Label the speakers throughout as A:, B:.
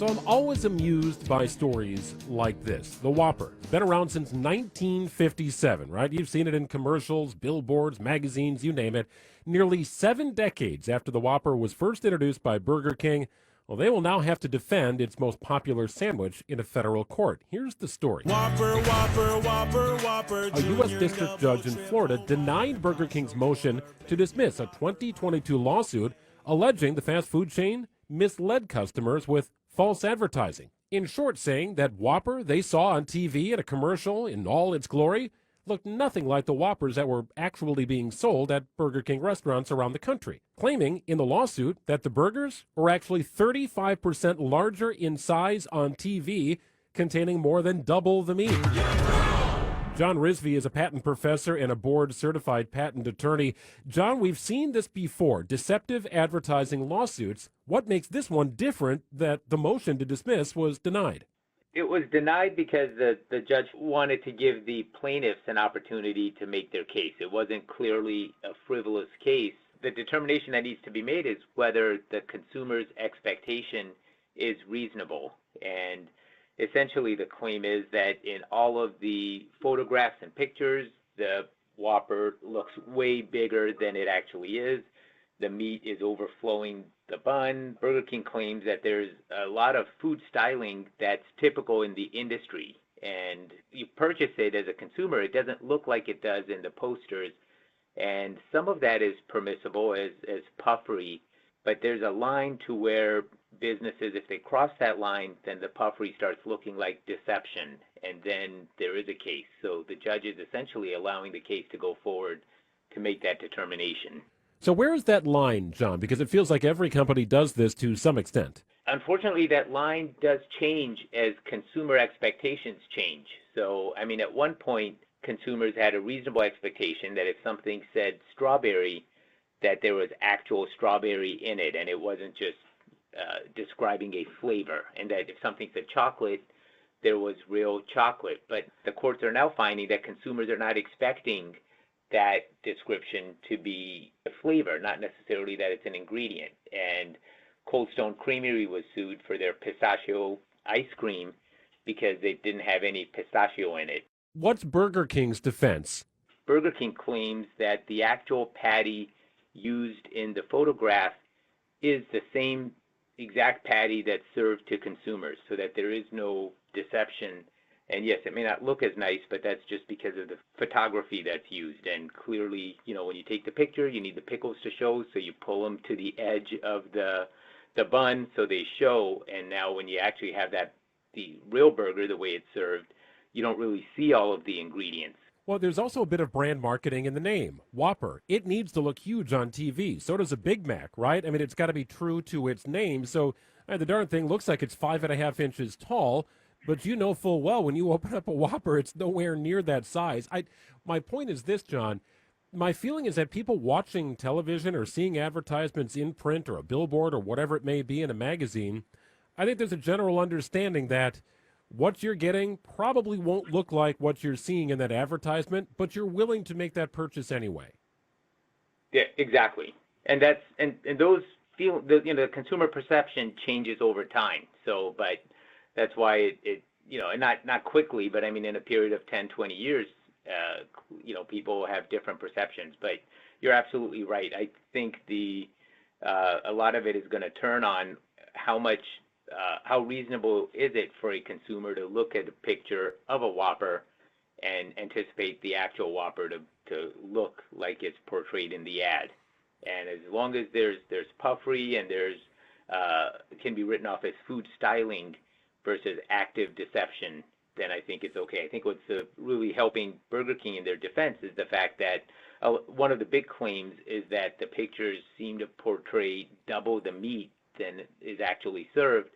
A: So I'm always amused by stories like this. The Whopper, been around since 1957, right? You've seen it in commercials, billboards, magazines, you name it. Nearly 7 decades after the Whopper was first introduced by Burger King, well, they will now have to defend its most popular sandwich in a federal court. Here's the story.
B: Whopper, Whopper, Whopper, Whopper.
A: A U.S. district judge in Florida denied Burger King's motion to dismiss a 2022 lawsuit alleging the fast food chain misled customers with false advertising. In short, saying that Whopper they saw on TV in a commercial in all its glory looked nothing like the Whoppers that were actually being sold at Burger King restaurants around the country, claiming in the lawsuit that the burgers were actually 35% larger in size on TV, containing more than double the meat. John Risby is a patent professor and a board-certified patent attorney. John, we've seen this before, deceptive advertising lawsuits. What makes this one different that the motion to dismiss was denied?
C: It was denied because the judge wanted to give the plaintiffs an opportunity to make their case. It wasn't clearly a frivolous case. The determination that needs to be made is whether the consumer's expectation is reasonable. And essentially, the claim is that in all of the photographs and pictures, the Whopper looks way bigger than it actually is. The meat is overflowing the bun. Burger King claims that there's a lot of food styling that's typical in the industry. And you purchase it as a consumer, it doesn't look like it does in the posters. And some of that is permissible as puffery, but there's a line to where businesses, if they cross that line, then the puffery starts looking like deception, and then there is a case. So the judge is essentially allowing the case to go forward to make that determination.
A: So where is that line, John? Because it feels like every company does this to some extent.
C: Unfortunately, that line does change as consumer expectations change. So, I mean, at one point, consumers had a reasonable expectation that if something said strawberry, that there was actual strawberry in it, and it wasn't just describing a flavor, and that if something said chocolate, there was real chocolate. But the courts are now finding that consumers are not expecting that description to be a flavor, not necessarily that it's an ingredient. And Cold Stone Creamery was sued for their pistachio ice cream because they didn't have any pistachio in it.
A: What's Burger King's defense?
C: Burger King claims that the actual patty used in the photograph is the same exact patty that's served to consumers, so that there is no deception. And yes, it may not look as nice, but that's just because of the photography that's used. And clearly, you know, when you take the picture, you need the pickles to show, so you pull them to the edge of the bun so they show. And now when you actually have the real burger, the way it's served, you don't really see all of the ingredients.
A: Well, there's also a bit of brand marketing in the name. Whopper. It needs to look huge on TV. So does a Big Mac, right? I mean, it's got to be true to its name. So the darn thing looks like it's 5.5 inches tall, but you know full well when you open up a Whopper, it's nowhere near that size. My point is this, John. My feeling is that people watching television or seeing advertisements in print or a billboard or whatever it may be in a magazine, I think there's a general understanding that what you're getting probably won't look like what you're seeing in that advertisement, but you're willing to make that purchase anyway.
C: Yeah, exactly. And that's and those feel the consumer perception changes over time. So, but that's why it and not quickly, but I mean in a period of 10, 20 years, people have different perceptions. But you're absolutely right. I think a lot of it is going to turn on how reasonable is it for a consumer to look at a picture of a Whopper and anticipate the actual Whopper to look like it's portrayed in the ad. And as long as there's puffery and it can be written off as food styling versus active deception, then I think it's okay. I think what's really helping Burger King in their defense is the fact that one of the big claims is that the pictures seem to portray double the meat than is actually served.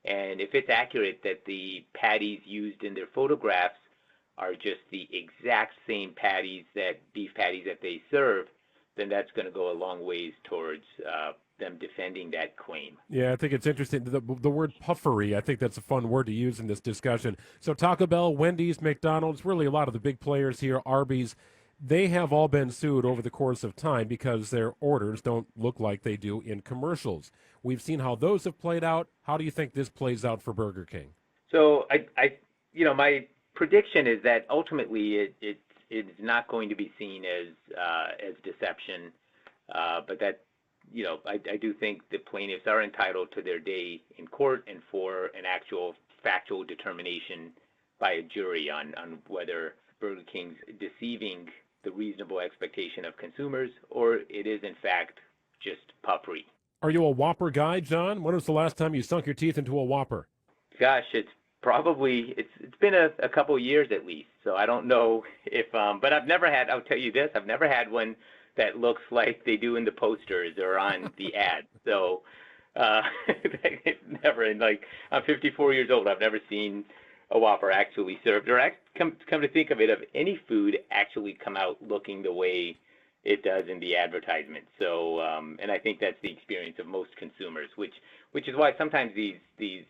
C: And if it's accurate that the patties used in their photographs are just the exact same beef patties that they serve, then that's going to go a long ways towards them defending that claim.
A: Yeah, I think it's interesting. The word puffery, I think that's a fun word to use in this discussion. So Taco Bell, Wendy's, McDonald's, really a lot of the big players here, Arby's, They have all been sued over the course of time because their orders don't look like they do in commercials. We've seen how those have played out. How do you think this plays out for Burger King?
C: So my prediction is that ultimately it's not going to be seen as deception, but that I do think the plaintiffs are entitled to their day in court and for an actual factual determination by a jury on whether Burger King's deceiving the reasonable expectation of consumers or it is in fact just puffery.
A: Are you a Whopper guy, John? When was the last time you sunk your teeth into a Whopper?
C: Gosh, it's been a couple of years at least. So I don't know if but I've never had. I'll tell you this: I've never had one that looks like they do in the posters or on the ad. So never. And like I'm 54 years old. I've never seen a Whopper actually served, or come to think of it, of any food actually come out looking the way it does in the advertisement. So, and I think that's the experience of most consumers, which is why sometimes these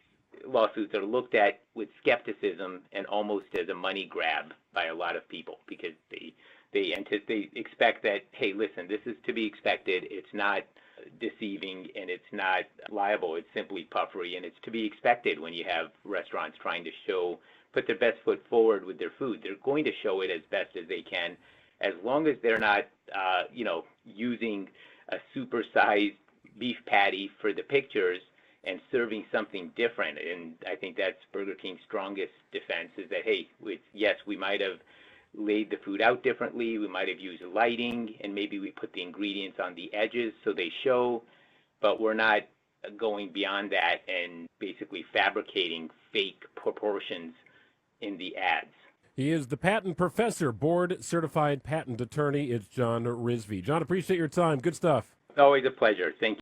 C: lawsuits are looked at with skepticism and almost as a money grab by a lot of people, because they expect that, hey, listen, this is to be expected. It's not deceiving and it's not liable. It's simply puffery, and it's to be expected when you have restaurants trying to put their best foot forward with their food. They're going to show it as best as they can, as long as they're not, using a supersized beef patty for the pictures and serving something different. And I think that's Burger King's strongest defense, is that, hey, yes, we might have laid the food out differently, we might have used lighting, and maybe we put the ingredients on the edges so they show, but we're not going beyond that and basically fabricating fake proportions in the ads.
A: He is the patent professor, board-certified patent attorney. It's John Rizvi. John, appreciate your time. Good stuff.
C: Always a pleasure. Thank you.